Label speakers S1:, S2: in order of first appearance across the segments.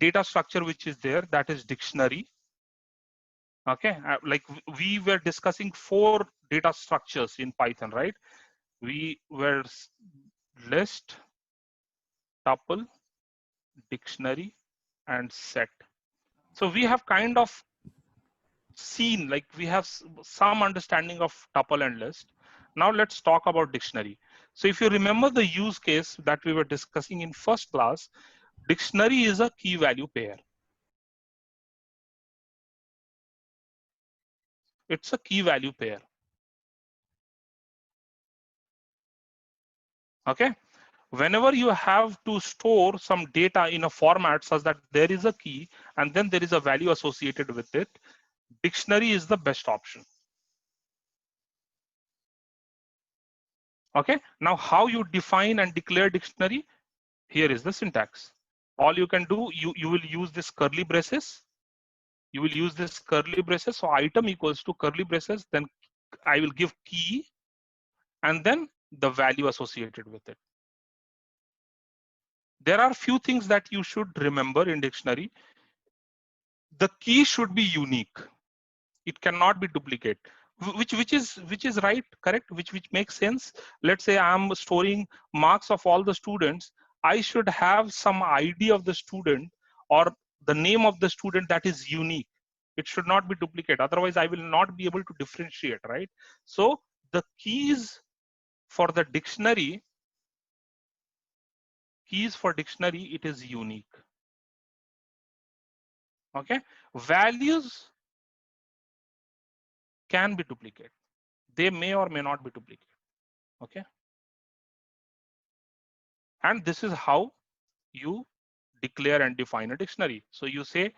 S1: data structure which is there, that is dictionary. Okay, like we were discussing 4 data structures in Python, right? We were list, tuple, dictionary, and set. So we have kind of seen, like we have some understanding of tuple and list. Now let's talk about dictionary. So if you remember the use case that we were discussing in first class, dictionary is a key value pair. It's a key value pair. Okay. Whenever you have to store some data in a format such that there is a key and then there is a value associated with it, dictionary is the best option. Okay. Now how you define and declare dictionary? Here is the syntax. All you can do, you will use this curly braces. You will use this curly braces. So item equals to curly braces, then I will give key and then the value associated with it. There are few things that you should remember in dictionary. The key should be unique. It cannot be duplicate. Which is right, correct, which makes sense. Let's say I'm storing marks of all the students. I should have some ID of the student or the name of the student that is unique. It should not be duplicate. Otherwise, I will not be able to differentiate, right? So the keys for the dictionary, it is unique. Okay, values can be duplicate. They may or may not be duplicate. Okay, and this is how you declare and define a dictionary. So you say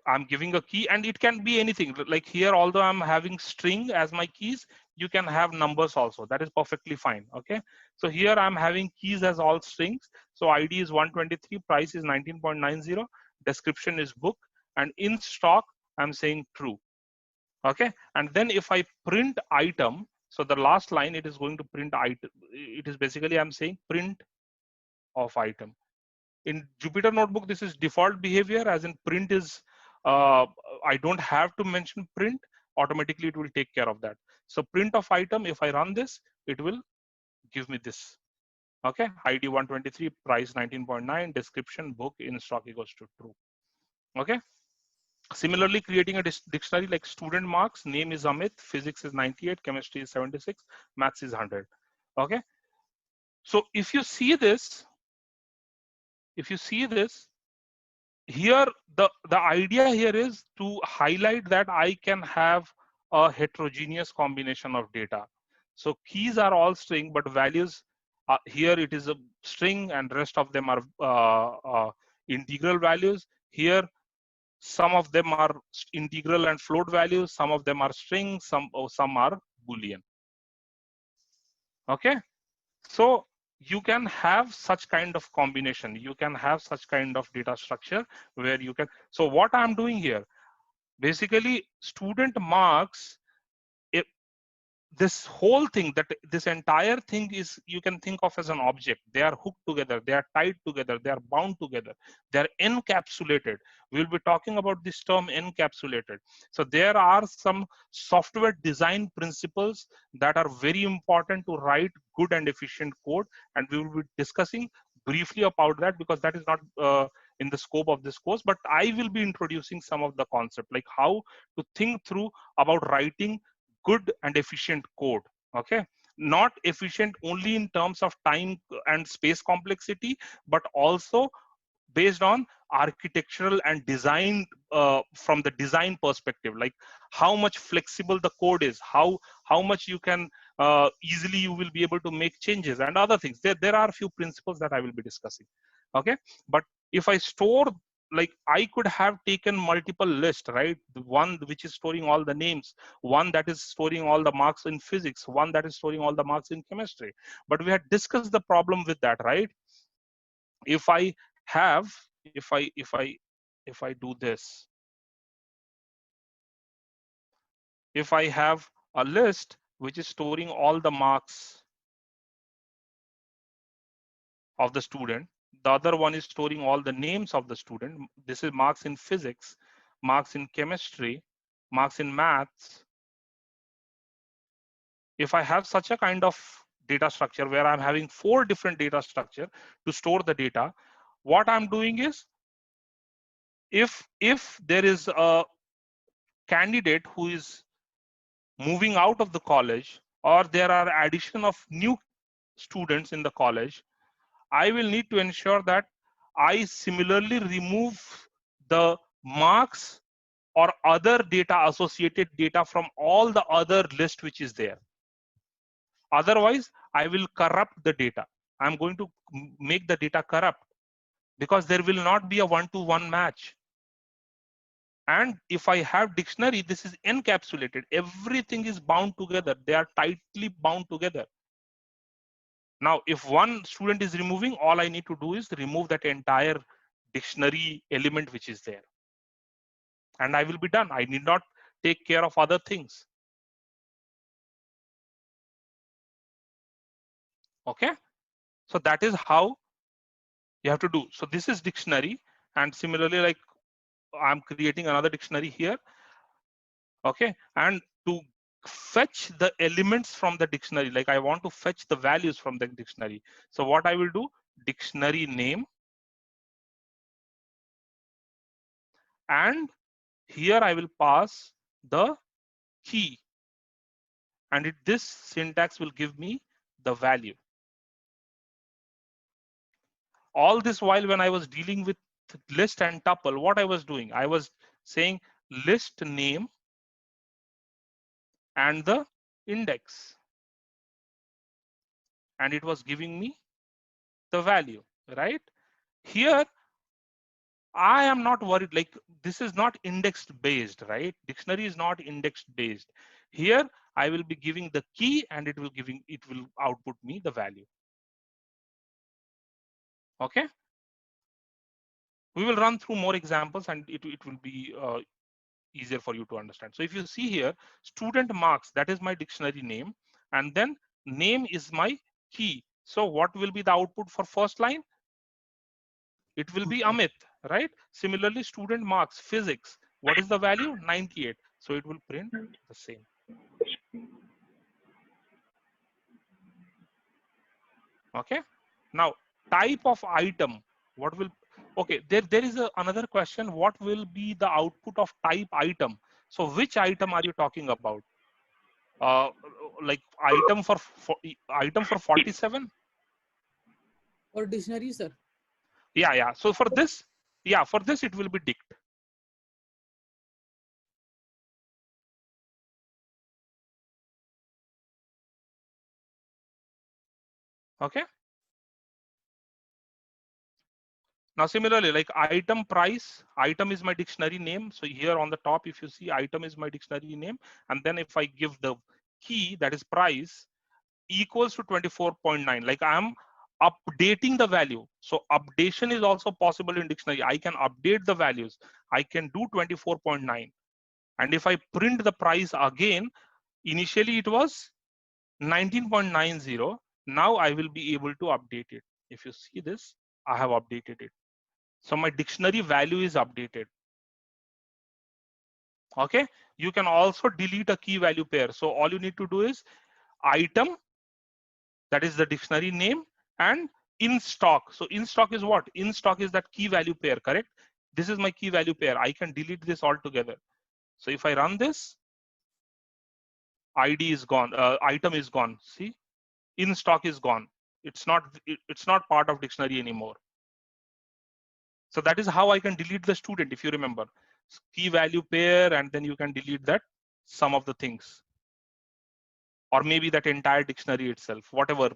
S1: I'm giving a key, and it can be anything. Like here, although I'm having string as my keys, you can have numbers also. That is perfectly fine. Okay, so here I'm having keys as all strings. So ID is 123, price is 19.90, description is book, and in stock I'm saying true. Okay, and then if I print item, so the last line, it is going to print item. It is basically I'm saying print of item. In Jupyter Notebook, this is default behavior, as in print is, I don't have to mention print, automatically it will take care of that. So print of item, if I run this, it will give me this. Okay, ID 123, price 19.9, description, book, in stock equals to true. Okay. Similarly, creating a dictionary like student marks, name is Amit, physics is 98, chemistry is 76, maths is 100. Okay. So if you see this, here the idea here is to highlight that I can have a heterogeneous combination of data. So keys are all string, but values, here it is a string and rest of them are integral values. Here some of them are integral and float values, some of them are string, some are boolean. Okay, so you can have such kind of combination, you can have such kind of data structure where you can. So what I'm doing here, basically student marks, this whole thing, that this entire thing is, you can think of as an object. They are hooked together, they are tied together, they are bound together, they are encapsulated. We'll be talking about this term encapsulated. So there are some software design principles that are very important to write good and efficient code, and we will be discussing briefly about that, because that is not in the scope of this course, but I will be introducing some of the concept, like how to think through about writing good and efficient code. Okay, not efficient only in terms of time and space complexity, but also based on architectural and design, from the design perspective, like how much flexible the code is, how much you can easily you will be able to make changes and other things. There are a few principles that I will be discussing. Okay, but if I store, like I could have taken multiple lists, right? The one which is storing all the names, one that is storing all the marks in physics, one that is storing all the marks in chemistry. But we had discussed the problem with that, right? If I have, if I do this, if I have a list which is storing all the marks of the student, The other one is storing all the names of the student. This is marks in physics, marks in chemistry, marks in maths. If I have such a kind of data structure where I'm having 4 different data structure to store the data, what I'm doing is, if there is a candidate who is moving out of the college, or there are addition of new students in the college, I will need to ensure that I similarly remove the marks or other data, associated data, from all the other list which is there. Otherwise, I will corrupt the data. I'm going to make the data corrupt, because there will not be a one-to-one match. And if I have dictionary, this is encapsulated. Everything is bound together. They are tightly bound together. Now, if one student is removing, all I need to do is remove that entire dictionary element which is there. And I will be done. I need not take care of other things. Okay. So that is how you have to do. So this is dictionary. And similarly, like I'm creating another dictionary here. Okay. And to fetch the elements from the dictionary, like I want to fetch the values from the dictionary. So what I will do, dictionary name, and here I will pass the key, and this syntax will give me the value. All this while, when I was dealing with list and tuple, what I was doing, I was saying list name and the index, and it was giving me the value, right? Here I am not worried, like this is not indexed based, right? Dictionary is not indexed based. Here I will be giving the key, and it will output me the value. Okay. We will run through more examples, and it will be easier for you to understand. So if you see here, student marks, that is my dictionary name, and then name is my key. So what will be the output for first line? It will be Amit, right? Similarly, student marks, physics, what is the value? 98. So it will print the same. Okay. Now, type of item, what will, okay, there is another question. What will be the output of type item? So which item are you talking about? Uh, like item for 47?
S2: Or dictionary, sir?
S1: Yeah. So for this, it will be dict. Okay. Now, similarly, like item price, item is my dictionary name. So here on the top, if you see, item is my dictionary name. And then if I give the key, that is price, equals to 24.9, like I'm updating the value. So updation is also possible in dictionary. I can update the values. I can do 24.9. And if I print the price again, initially it was 19.90. Now I will be able to update it. If you see this, I have updated it. So my dictionary value is updated. Okay. You can also delete a key value pair. So all you need to do is item, that is the dictionary name, and in stock. So in stock is what? In stock is that key value pair, correct? This is my key value pair. I can delete this altogether. So if I run this, ID is gone, item is gone. See, in stock is gone. It's not part of dictionary anymore. So that is how I can delete the student, if you remember. Key value pair, and then you can delete that, some of the things. Or maybe that entire dictionary itself, whatever.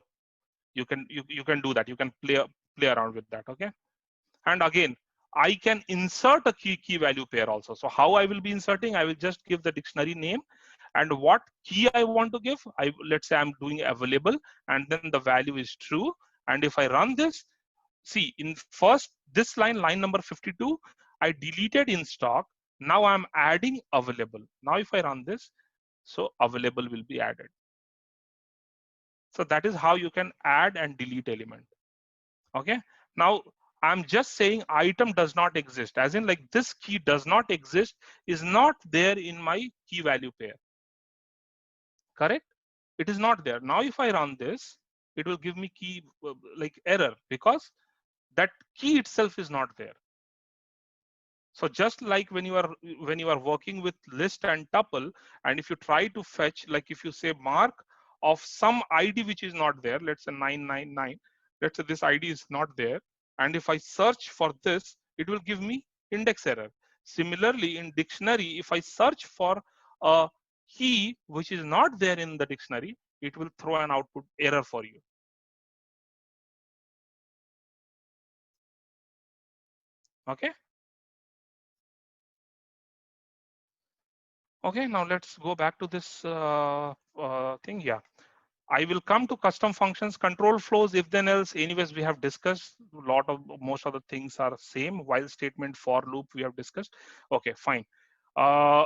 S1: You can do that. You can play around with that. Okay. And again, I can insert a key value pair also. So how I will be inserting, I will just give the dictionary name and what key I want to give. Let's say I'm doing available, and then the value is true. And if I run this, see, in first this line number 52, I deleted in stock. Now I'm adding available. Now if I run this, so available will be added. So that is how you can add and delete element. Okay. Now I'm just saying item does not exist, as in like this key does not exist, is not there in my key value pair. Correct? It is not there. Now, if I run this, it will give me key like error because that key itself is not there. So just like when you are working with list and tuple, and if you try to fetch, like if you say mark of some ID which is not there, let's say 999, let's say this ID is not there, and if I search for this, it will give me index error. Similarly, in dictionary, if I search for a key which is not there in the dictionary, it will throw an output error for you. Okay. Okay, now let's go back to this thing. Yeah. I will come to custom functions, control flows, if then else. Anyways, we have discussed most of the things are same. While statement, for loop, we have discussed. Okay, fine. Uh,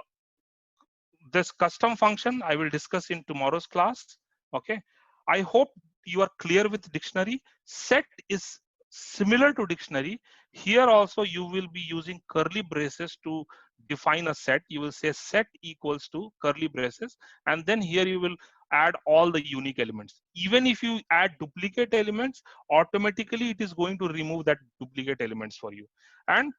S1: this custom function I will discuss in tomorrow's class. Okay, I hope you are clear with dictionary. Set is similar to dictionary. Here also you will be using curly braces to define a set. You will say set equals to curly braces, and then here you will add all the unique elements. Even if you add duplicate elements, automatically it is going to remove that duplicate elements for you. And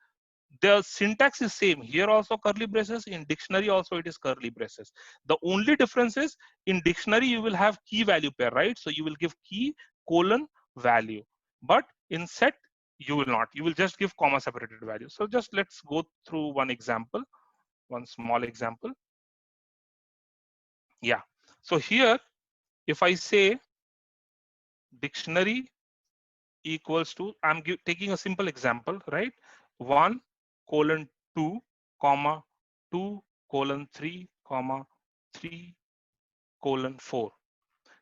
S1: the syntax is same here, also curly braces. In dictionary also it is curly braces. The only difference is in dictionary you will have key value pair, right? So you will give key colon value, but in set you will not. You will just give comma separated value. So just let's go through one example, one small example. Yeah, so here if I say dictionary equals to, I'm taking a simple example, right? 1 colon 2 comma 2 colon 3 comma 3 colon 4.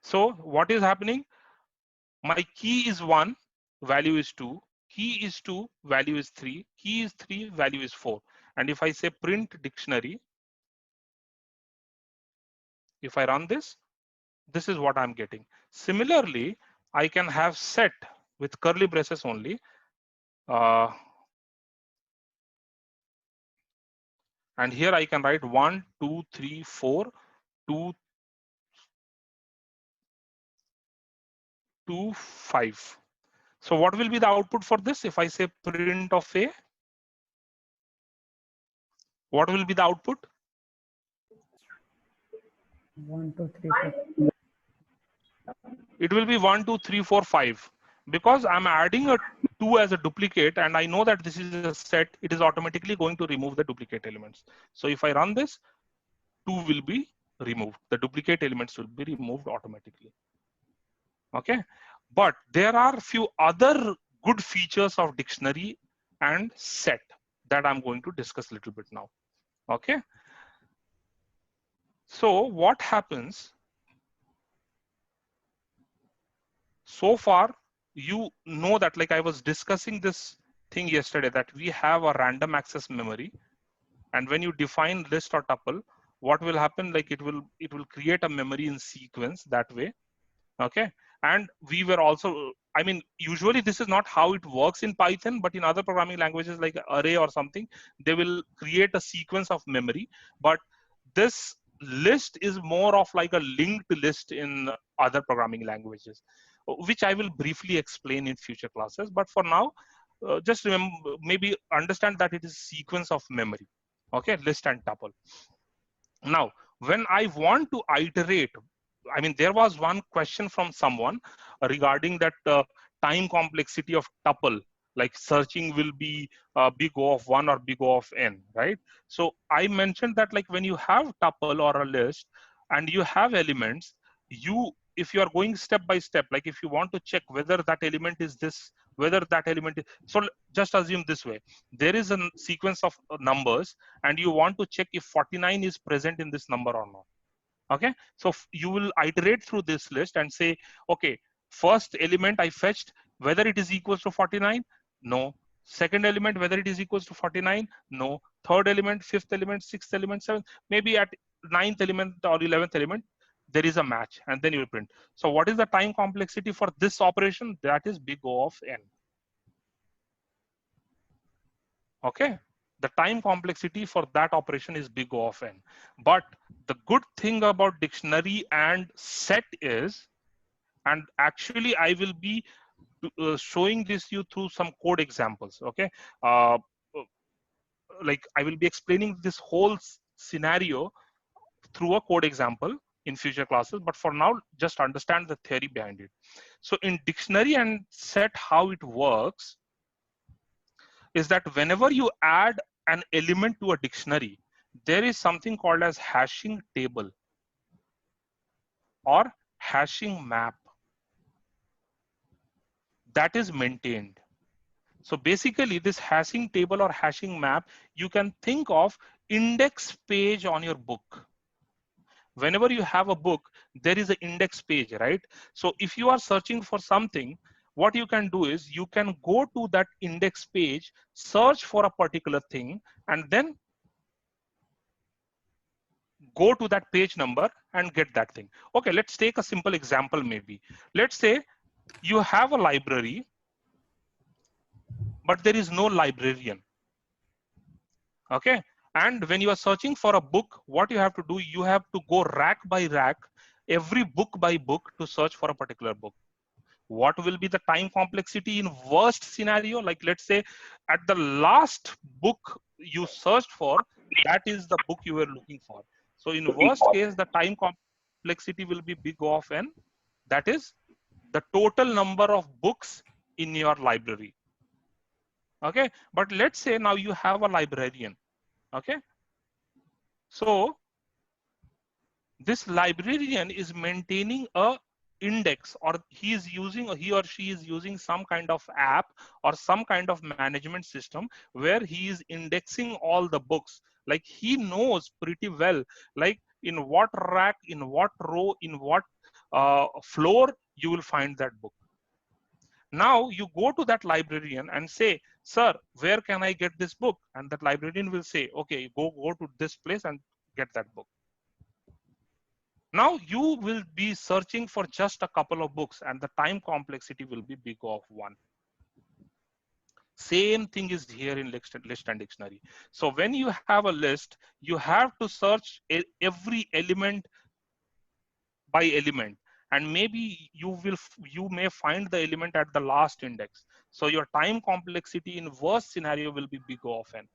S1: So what is happening? My key is 1, value is 2. Key is 2, value is 3. Key is 3, value is 4. And if I say print dictionary, if I run this is what I'm getting. Similarly, I can have set with curly braces only. And here I can write 1, 2, 3, 4, 2, 2, 5. So what will be the output for this? If I say print of A, what will be the output?
S2: 1, 2, 3, 4.
S1: It will be 1, 2, 3, 4, 5. Because I'm adding a 2 as a duplicate and I know that this is a set, it is automatically going to remove the duplicate elements. So if I run this, 2 will be removed. The duplicate elements will be removed automatically. Okay, but there are a few other good features of dictionary and set that I'm going to discuss a little bit now. Okay, so what happens so far, you know that, like I was discussing this thing yesterday, that we have a random access memory, and when you define list or tuple, what will happen? Like it will create a memory in sequence that way. Okay, and we were also, I mean, usually this is not how it works in Python, but in other programming languages like array or something, they will create a sequence of memory. But this list is more of like a linked list in other programming languages, which I will briefly explain in future classes. But for now, just remember, maybe understand that it is sequence of memory. Okay, list and tuple. Now, when I want to iterate, I mean, there was one question from someone regarding that time complexity of tuple, like searching will be big O of 1 or big O of n, right? So I mentioned that like when you have tuple or a list and you have elements, if you are going step by step, like if you want to check whether that element is this, whether that element is, so just assume this way, there is a sequence of numbers and you want to check if 49 is present in this number or not. Okay, so you will iterate through this list and say, okay, first element I fetched, whether it is equals to 49, no. Second element, whether it is equals to 49, no. Third element, fifth element, sixth element, seventh, maybe at ninth element or 11th element, there is a match, and then you will print. So what is the time complexity for this operation? That is big O of n. Okay, the time complexity for that operation is big O of n. But the good thing about dictionary and set is, and actually I will be showing this you through some code examples. Okay, uh, like I will be explaining this whole scenario through a code example in future classes, but for now just understand the theory behind it. So in dictionary and set, how it works is that whenever you add an element to a dictionary, there is something called as hashing table or hashing map that is maintained. So basically this hashing table or hashing map, you can think of index page on your book. Whenever you have a book, there is an index page, right? So if you are searching for something, what you can do is you can go to that index page, search for a particular thing, and then go to that page number and get that thing. Okay, let's take a simple example maybe. Let's say you have a library, but there is no librarian. Okay, and when you are searching for a book, what you have to do, you have to go rack by rack, every book by book to search for a particular book. What will be the time complexity in worst scenario? Like let's say at the last book you searched for, that is the book you were looking for. So in worst case, the time complexity will be big O of n. That is the total number of books in your library. Okay, but let's say now you have a librarian. Okay, so this librarian is maintaining a index, or he is using, or he or she is using some kind of app or some kind of management system where he is indexing all the books. Like he knows pretty well, like in what rack, in what row, in what floor you will find that book. Now you go to that librarian and say, sir, where can I get this book? And that librarian will say, okay, go to this place and get that book. Now you will be searching for just a couple of books and the time complexity will be big of 1. Same thing is here in list and dictionary. So when you have a list, you have to search every element by element, and maybe you may find the element at the last index. So your time complexity in worst scenario will be big of n.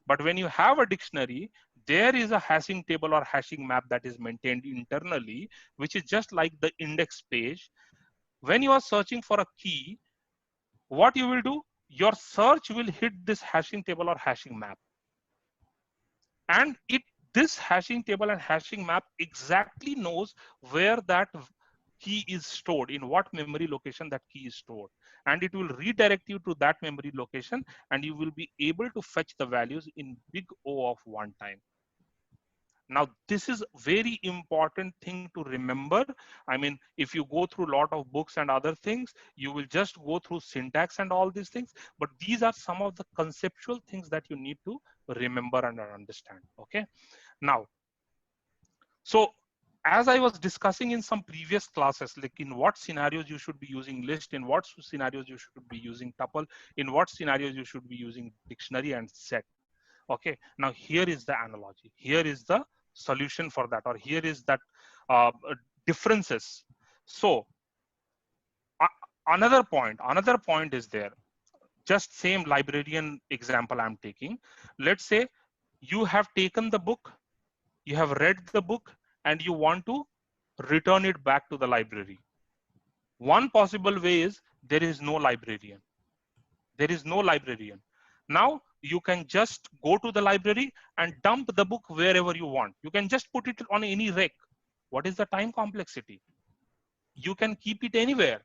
S1: But when you have a dictionary, there is a hashing table or hashing map that is maintained internally, which is just like the index page. When you are searching for a key, what you will do, your search will hit this hashing table or hashing map. And this hashing table and hashing map exactly knows where that key is stored, in what memory location that key is stored. And it will redirect you to that memory location, and you will be able to fetch the values in big O of 1 time. Now, this is very important thing to remember. I mean, if you go through a lot of books and other things, you will just go through syntax and all these things. But these are some of the conceptual things that you need to remember and understand. Okay. Now, so as I was discussing in some previous classes, like in what scenarios you should be using list, in what scenarios you should be using tuple, in what scenarios you should be using dictionary and set. Okay, now here is the analogy. Here is the solution for that, or here is that differences. So another point is there. Just same librarian example I'm taking. Let's say you have taken the book, you have read the book, and you want to return it back to the library. One possible way is there is no librarian. There is no librarian. Now you can just go to the library and dump the book wherever you want. You can just put it on any rack. What is the time complexity? You can keep it anywhere.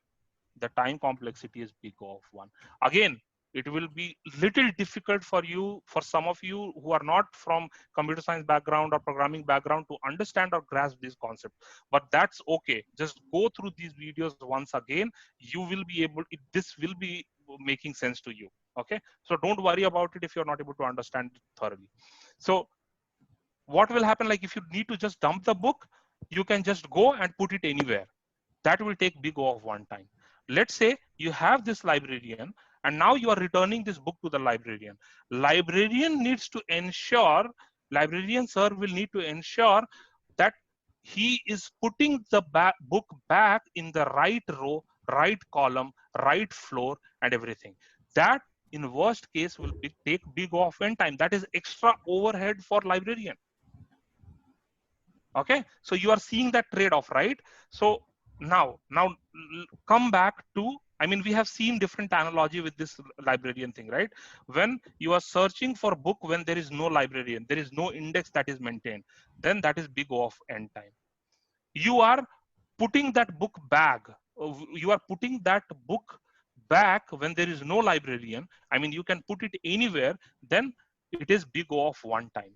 S1: The time complexity is big of 1. Again, it will be little difficult for you, for some of you who are not from computer science background or programming background, to understand or grasp this concept. But that's okay. Just go through these videos once again. You will be able, this will be making sense to you. Okay. So don't worry about it if you're not able to understand it thoroughly. So what will happen, like if you need to just dump the book, you can just go and put it anywhere. That will take big O of 1 time. Let's say you have this librarian and now you are returning this book to the librarian. Librarian needs to ensure, librarian sir will need to ensure that he is putting the book back in the right row, right column, right floor, and everything. That in worst case will take big off end time. That is extra overhead for librarian. Okay, so you are seeing that trade-off, right? So now come back to, I mean, we have seen different analogy with this librarian thing, right? When you are searching for book, when there is no librarian, there is no index that is maintained, then that is big off end time. You are putting that book back, you are putting that book back when there is no librarian, I mean, you can put it anywhere, then it is big off one time.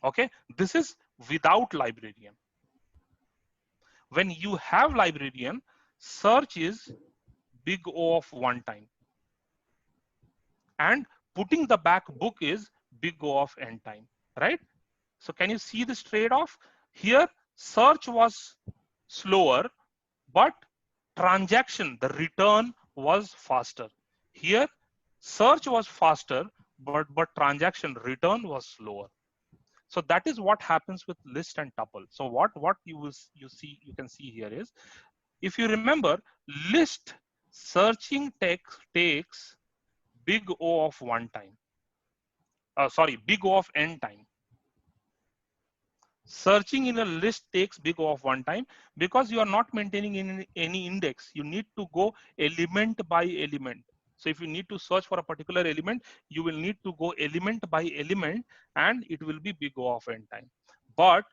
S1: Okay, this is without librarian. When you have librarian, search is big O of one time, and putting the back book is big O of n time, right? So can you see this trade-off? Here, search was slower, but transaction, the return was faster. Here, search was faster, but transaction return was slower. So that is what happens with list and tuple. So what you can see here is, if you remember, list searching takes big O of one time. Sorry, big O of n time. Searching in a list takes big O of one time because you are not maintaining any index. You need to go element by element. So if you need to search for a particular element, you will need to go element by element, and it will be big O of n time. But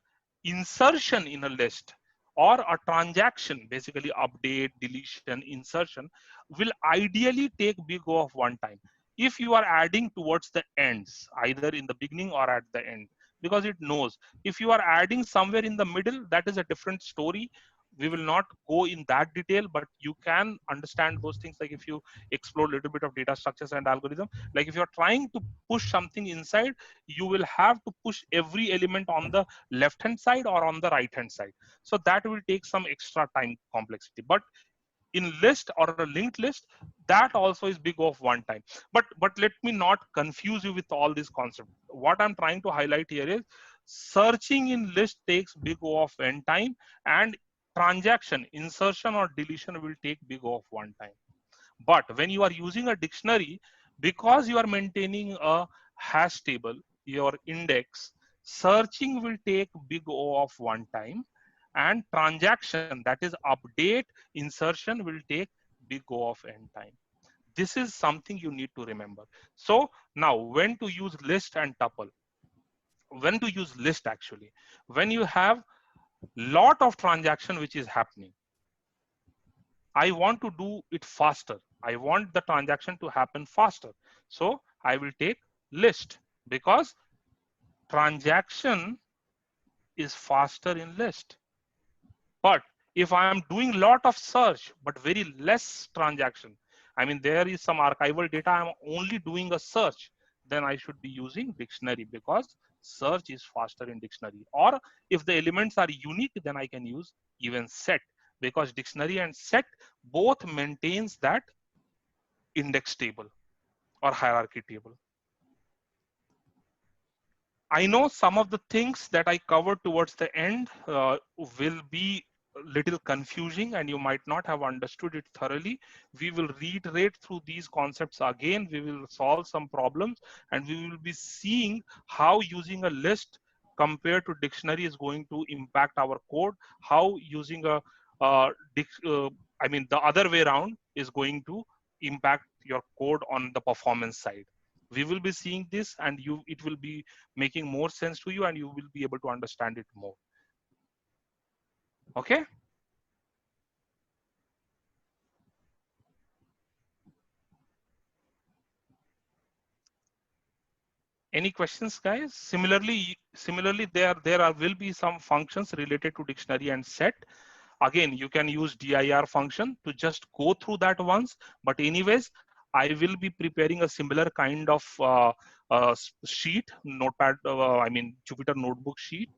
S1: insertion in a list or a transaction, basically update, deletion, insertion, will ideally take big O of one time if you are adding towards the ends, either in the beginning or at the end, because it knows. If you are adding somewhere in the middle, that is a different story. We will not go in that detail, but you can understand those things. Like if you explore a little bit of data structures and algorithm, like if you're trying to push something inside, you will have to push every element on the left hand side or on the right hand side. So that will take some extra time complexity. But in list or a linked list, that also is big of one time. But let me not confuse you with all these concepts. What I'm trying to highlight here is, searching in list takes big O of n time, and transaction, insertion or deletion will take big O of one time. But when you are using a dictionary, because you are maintaining a hash table, your index, searching will take big O of one time, and transaction, that is update, insertion, will take big O of n time. This is something you need to remember. So now, when to use list and tuple? When to use list actually? When you have lot of transaction which is happening, I want to do it faster. I want the transaction to happen faster. So I will take list, because transaction is faster in list. But if I am doing lot of search, but very less transaction, I mean, there is some archival data, I'm only doing a search, then I should be using dictionary, because search is faster in dictionary. Or if the elements are unique, then I can use even set, because dictionary and set both maintains that index table or hierarchy table. I know some of the things that I covered towards the end will be a little confusing, and you might not have understood it thoroughly. We will reiterate through these concepts again. We will solve some problems, and we will be seeing how using a list compared to dictionary is going to impact our code, how using a I mean, the other way around is going to impact your code on the performance side. We will be seeing this, and it will be making more sense to you, and you will be able to understand it more. Okay. Any questions, guys? Similarly, there will be some functions related to dictionary and set. Again, you can use dir function to just go through that once. But anyways, I will be preparing a similar kind of sheet, notepad, I mean, Jupyter notebook sheet,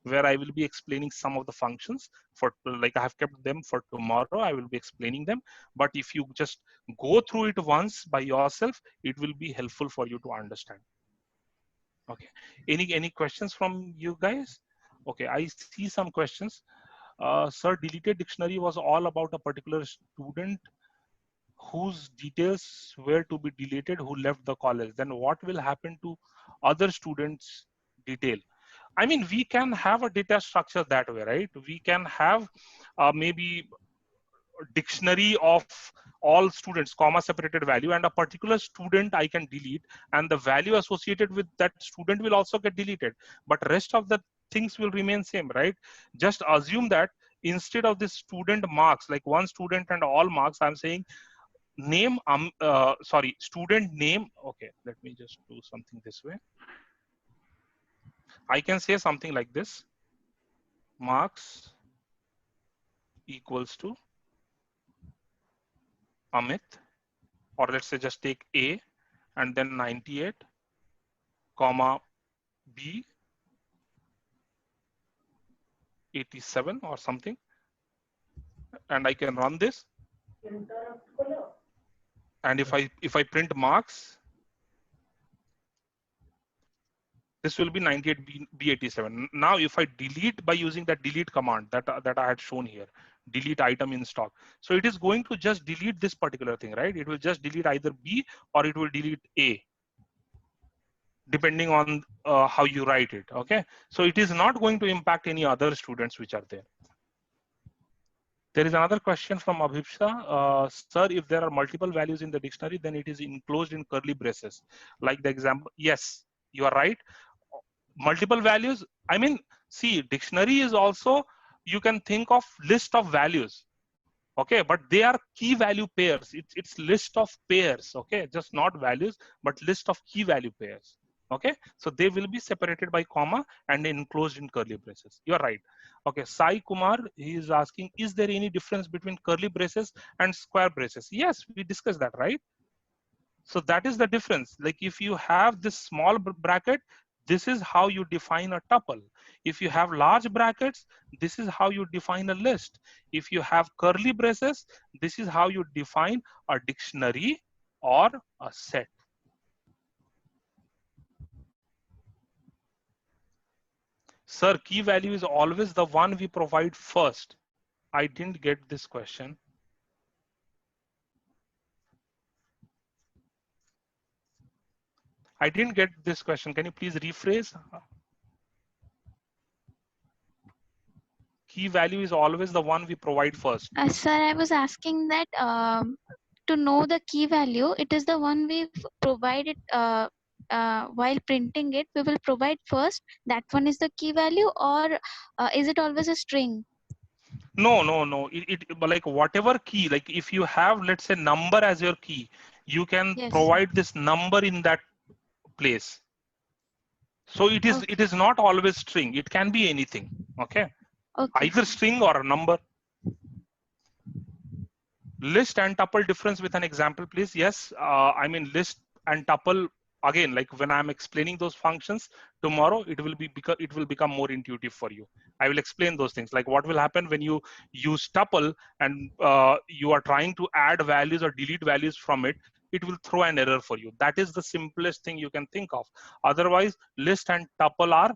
S1: where I will be explaining some of the functions for, like I have kept them for tomorrow. I will be explaining them. But if you just go through it once by yourself, it will be helpful for you to understand. Okay. Any questions from you guys? Okay, I see some questions. Sir, deleted dictionary was all about a particular student whose details were to be deleted who left the college. Then what will happen to other students' detail? I mean, we can have a data structure that way, right? We can have maybe a dictionary of all students, comma separated value, and a particular student I can delete, and the value associated with that student will also get deleted. But rest of the things will remain same, right? Just assume that instead of this student marks, like one student and all marks, I'm saying name, sorry, student name. Okay, let me just do something this way. I can say something like this: marks equals to Amit, or let's say just take A and then 98, comma B 87 or something, and I can run this. And if I print marks, this will be 98 B87. Now, if I delete by using that delete command that I had shown here, delete item in stock. So it is going to just delete this particular thing, right? It will just delete either B or it will delete A, depending on how you write it. Okay, so it is not going to impact any other students which are there. There is another question from Abhipsha. Sir, if there are multiple values in the dictionary, then it is enclosed in curly braces. Like the example, yes, you are right. Multiple values. I mean, see, dictionary is also, you can think of list of values. Okay, but they are key value pairs. It's list of pairs. Okay, just not values, but list of key value pairs. Okay, so they will be separated by comma and enclosed in curly braces. You are right. Okay, Sai Kumar, he is asking, is there any difference between curly braces and square braces? Yes, we discussed that, right? So that is the difference. Like if you have this small bracket, this is how you define a tuple. If you have large brackets, this is how you define a list. If you have curly braces, this is how you define a dictionary or a set. Sir, key value is always the one we provide first. I didn't get this question. I didn't get this question. Can you please rephrase? Key value is always the one we provide first.
S3: Sir, I was asking that to know the key value, it is the one we provided while printing it. We will provide first. That one is the key value, or is it always a string?
S1: No. It like whatever key, like if you have, let's say, number as your key, you can
S3: Yes.
S1: provide this number in that place. So it is not always string. It can be anything. Okay. Either string or a number. List and tuple difference with an example, please. Yes, I mean list and tuple. Again, like when I'm explaining those functions tomorrow, it will become more intuitive for you. I will explain those things, like what will happen when you use tuple and you are trying to add values or delete values from it. It will throw an error for you. That is the simplest thing you can think of. Otherwise, list and tuple are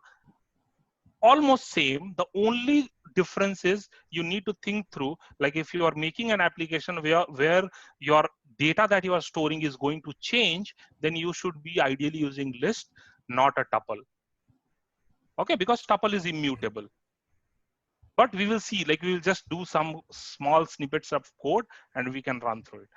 S1: almost same. The only difference is you need to think through, like if you are making an application where your data that you are storing is going to change, then you should be ideally using list, not a tuple. Okay, because tuple is immutable. But we will see, like we will just do some small snippets of code and we can run through it.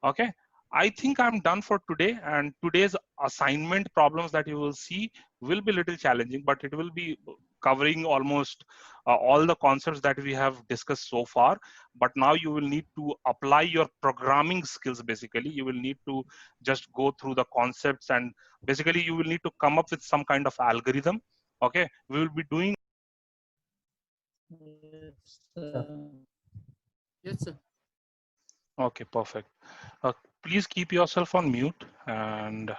S1: Okay, I think I'm done for today, and today's assignment problems that you will see will be a little challenging, but it will be covering almost all the concepts that we have discussed so far. But now you will need to apply your programming skills. Basically, you will need to just go through the concepts, and basically you will need to come up with some kind of algorithm. Okay, we will be doing.
S4: Yes, sir.
S1: Okay, perfect. Please keep yourself on mute and